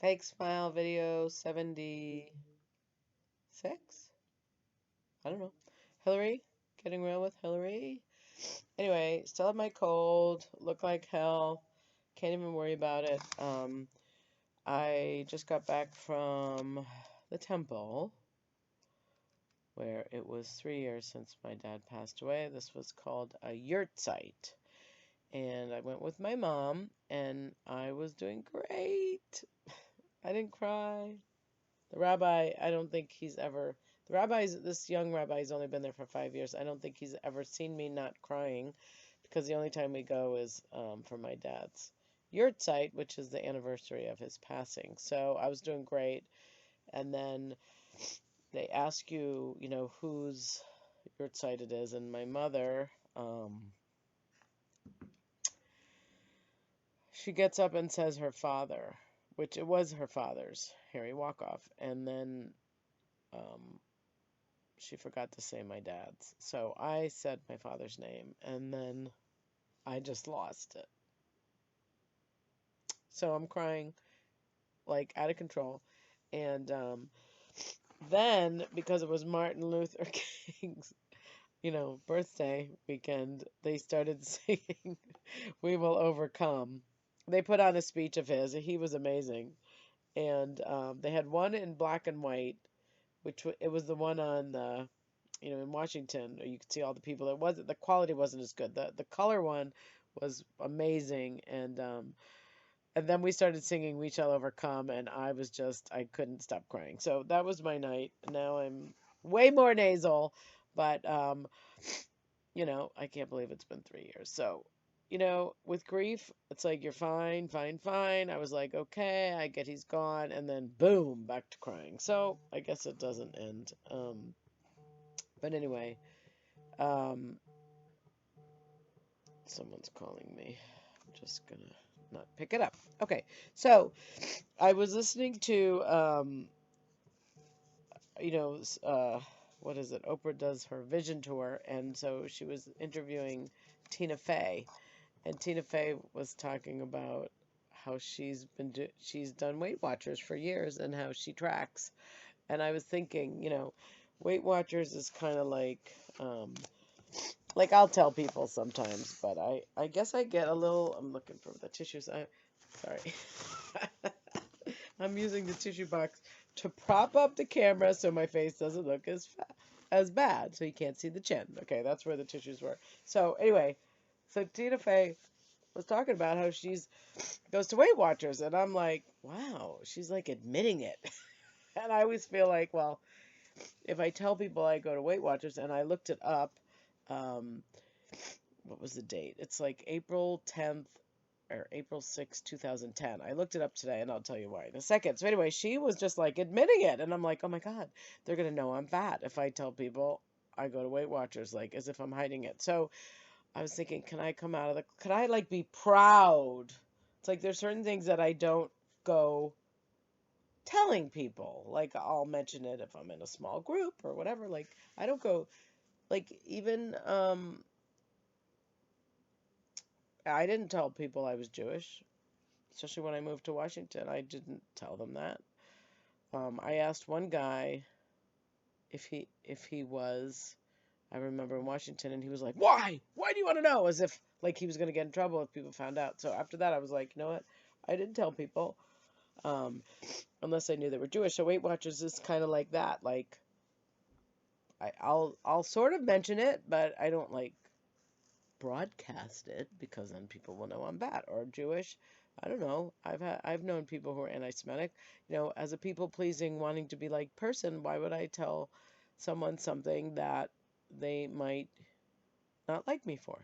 Fake smile video 76? I don't know. Hillary? Getting real with Hillary? Anyway, still have my cold, look like hell, can't even worry about it. I just got back from the temple where it was 3 years since my dad passed away. This was called a yurt site. And I went with my mom, and I was doing great. I didn't cry. The rabbi, I don't think he's ever, the rabbi's, this young rabbi's only been there for 5 years. I don't think he's ever seen me not crying because the only time we go is for my dad's yurt site, which is the anniversary of his passing. So I was doing great. And then they ask you, whose yurt site it is. And my mother, she gets up and says her father, which it was her father's, Harry Walkoff. And then um, she forgot to say my dad's. So I said my father's name, and then I just lost it. So I'm crying like out of control. And then, because it was Martin Luther King's, birthday weekend, they started singing "We Will Overcome." They put on a speech of his. He was amazing. And they had one in black and white, which it was the one on the, in Washington. You could see all the people. It wasn't, the quality wasn't as good. The color one was amazing, and then we started singing "We Shall Overcome," and I couldn't stop crying. So that was my night. Now I'm way more nasal, but I can't believe it's been 3 years. So, with grief, it's like you're fine, fine, fine. I was like, okay, I get he's gone, and then boom, back to crying. So I guess it doesn't end. But anyway, um, someone's calling me. I'm just gonna not pick it up. Okay, so I was listening to, you know, what is it? Oprah does her vision tour, and so she was interviewing Tina Fey, and Tina Fey was talking about how she's done Weight Watchers for years and how she tracks. And I was thinking, Weight Watchers is kind of like I'll tell people sometimes, but I guess I get a little. I'm looking for the tissues. Sorry. I'm using the tissue box to prop up the camera so my face doesn't look as bad, so you can't see the chin. Okay, that's where the tissues were. So anyway, so Tina Fey was talking about how she's goes to Weight Watchers, and I'm like, wow, she's like admitting it. And I always feel like, well, if I tell people I go to Weight Watchers, and I looked it up, um, what was the date? It's like April 10th or April 6, 2010. I looked it up today, and I'll tell you why in a second. So anyway, she was just like admitting it, and I'm like, oh my God, they're gonna know I'm fat if I tell people I go to Weight Watchers, like as if I'm hiding it. So I was thinking, could I like be proud? It's like there's certain things that I don't go telling people. Like I'll mention it if I'm in a small group or whatever. Like I don't go like even I didn't tell people I was Jewish, especially when I moved to Washington. I didn't tell them that. I asked one guy if he was. I remember in Washington, and he was like, "Why? Why do you want to know?" As if like he was going to get in trouble if people found out. So after that, I was like, you know what? I didn't tell people um, unless I knew they were Jewish. So Weight Watchers is kind of like that. Like I'll sort of mention it, but I don't like broadcast it because then people will know I'm fat or Jewish. I don't know. I've known people who are anti-Semitic. As a people pleasing, wanting to be like person, why would I tell someone something that they might not like me for?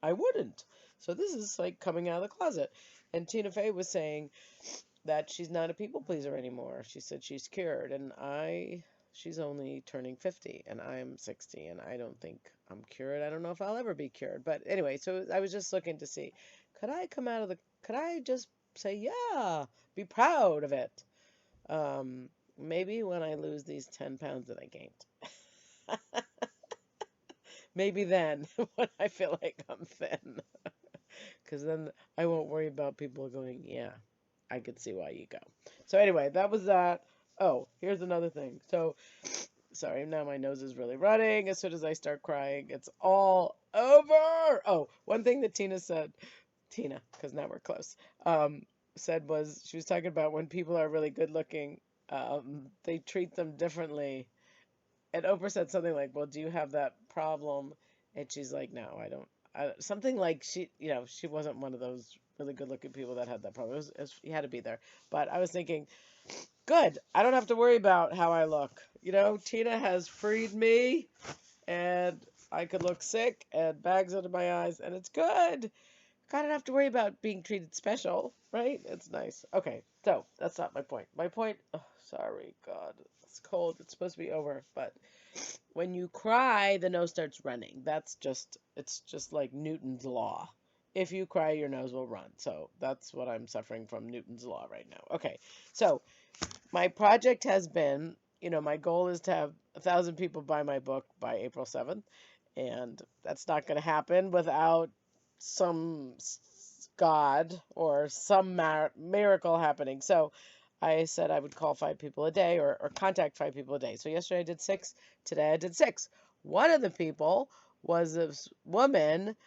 I wouldn't. So this is like coming out of the closet. And Tina Fey was saying that she's not a people pleaser anymore. She said she's cured, and she's only turning 50 and I'm 60, and I don't think I'm cured. I don't know if I'll ever be cured. But anyway, so I was just looking to see, could I just say, yeah, be proud of it? Maybe when I lose these 10 pounds that I gained. Maybe then when I feel like I'm thin. Because then I won't worry about people going, yeah, I could see why you go. So anyway, that was that. Oh, here's another thing. So sorry, now my nose is really running. As soon as I start crying, it's all over. Oh, one thing that Tina, because now we're close, said was she was talking about when people are really good looking, they treat them differently. And Oprah said something like, "Well, do you have that problem?" And she's like, "No, I don't." Something like she wasn't one of those really good looking people that had that problem. You had to be there. But I was thinking, good, I don't have to worry about how I look. Tina has freed me, and I could look sick and bags under my eyes, and it's good. I don't have to worry about being treated special, right? It's nice. Okay, so that's not my point. My point, oh, sorry, God, it's cold. It's supposed to be over, but when you cry, the nose starts running. It's just like Newton's law. If you cry, your nose will run. So that's what I'm suffering from, Newton's law right now. Okay, so my project has been, my goal is to have 1,000 people buy my book by April 7th, and that's not going to happen without some God or some miracle happening. So I said I would call 5 people a day or contact 5 people a day. So yesterday I did 6, today I did 6. One of the people was this woman.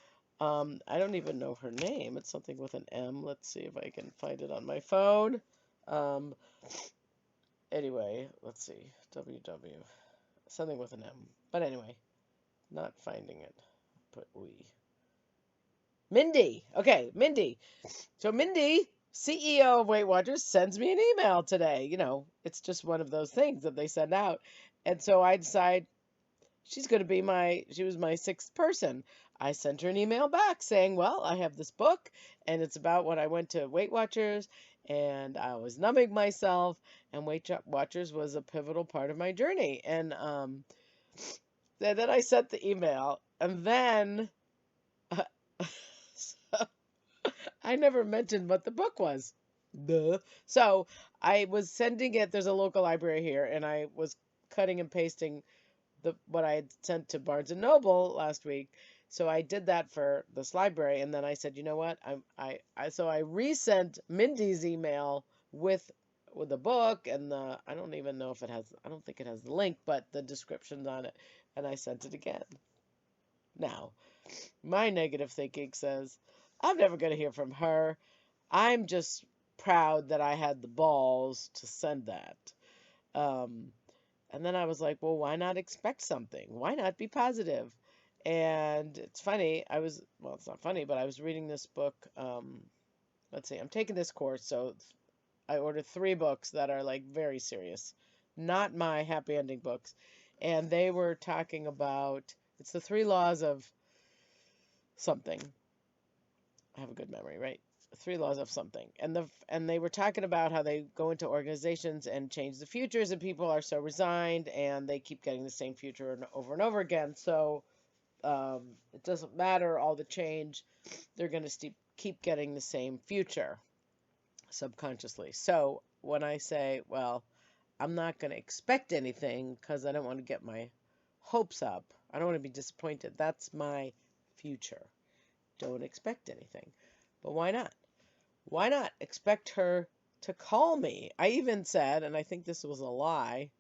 I don't even know her name. It's something with an M. Let's see if I can find it on my phone. Um, Anyway, let's see. WW. Something with an M. But anyway, not finding it. Put we. Mindy. Okay, Mindy. So Mindy, CEO of Weight Watchers, sends me an email today. It's just one of those things that they send out. And so I decide she was my 6th person. I sent her an email back saying, well, I have this book and it's about when I went to Weight Watchers and I was numbing myself, and Weight Watchers was a pivotal part of my journey. And then I sent the email, and then so I never mentioned what the book was. Duh. So I was sending it. There's a local library here, and I was cutting and pasting what I had sent to Barnes and Noble last week. So I did that for this library, and then I said, you know what? So I resent Mindy's email with the book and I don't even know if it has. I don't think it has the link, but the descriptions on it, and I sent it again. Now, my negative thinking says, I'm never going to hear from her. I'm just proud that I had the balls to send that. Um, and then I was like, well, why not expect something? Why not be positive? And it's funny, well, it's not funny, but I was reading this book. Let's see, I'm taking this course, so I ordered 3 books that are like very serious, not my happy ending books. And they were talking about, it's the 3 laws of something. I have a good memory, right? 3 laws of something. And they were talking about how they go into organizations and change the futures, and people are so resigned and they keep getting the same future and over again. So it doesn't matter all the change, they're going to keep getting the same future subconsciously. So when I say, well, I'm not going to expect anything because I don't want to get my hopes up, I don't want to be disappointed. That's my future. Don't expect anything. But why not? Why not expect her to call me? I even said, and I think this was a lie.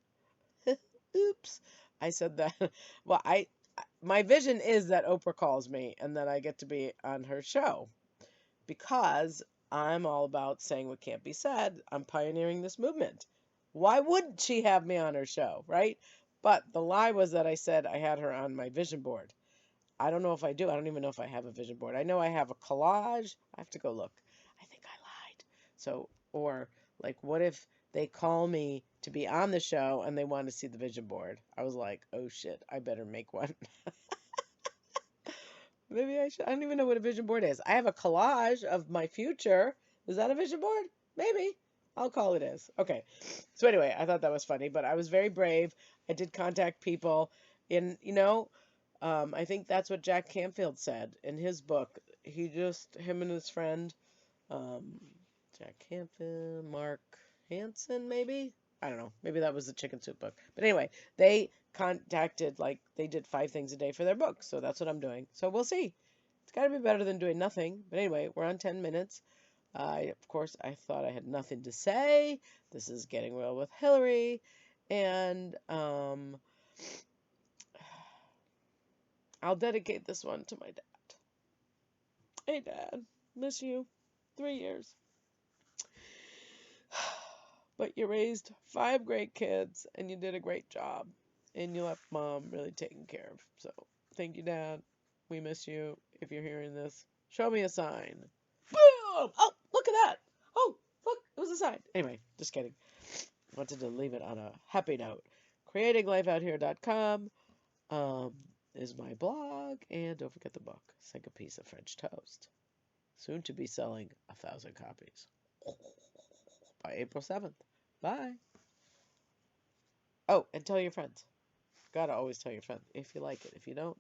Oops. I said that. Well, my vision is that Oprah calls me and that I get to be on her show because I'm all about saying what can't be said. I'm pioneering this movement. Why wouldn't she have me on her show, right? But the lie was that I said I had her on my vision board. I don't know if I do. I don't even know if I have a vision board. I know I have a collage. I have to go look. I think I lied. So, or like, what if they call me to be on the show and they want to see the vision board? I was like, oh shit, I better make one. Maybe I should. I don't even know what a vision board is. I have a collage of my future. Is that a vision board? Maybe. I'll call it is. Okay. So anyway, I thought that was funny, but I was very brave. I did contact people. And, I think that's what Jack Canfield said in his book. Him and his friend, um, Jack Canfield, Mark Hansen, maybe? I don't know. Maybe that was the Chicken Soup book. But anyway, they they did 5 things a day for their book. So that's what I'm doing. So we'll see. It's got to be better than doing nothing. But anyway, we're on 10 minutes. Of course, I thought I had nothing to say. This is Getting Real with Hillary. And I'll dedicate this one to my dad. Hey, Dad, miss you. 3 years. But you raised 5 great kids, and you did a great job. And you left Mom really taken care of. So, thank you, Dad. We miss you. If you're hearing this, show me a sign. Boom! Oh, look at that. Oh, look, it was a sign. Anyway, just kidding. Wanted to leave it on a happy note. CreatingLifeOutHere.com is my blog. And don't forget the book, Sink a Piece of French Toast. Soon to be selling 1,000 copies by April 7th. Bye. Oh, and tell your friends. Gotta always tell your friends if you like it. If you don't,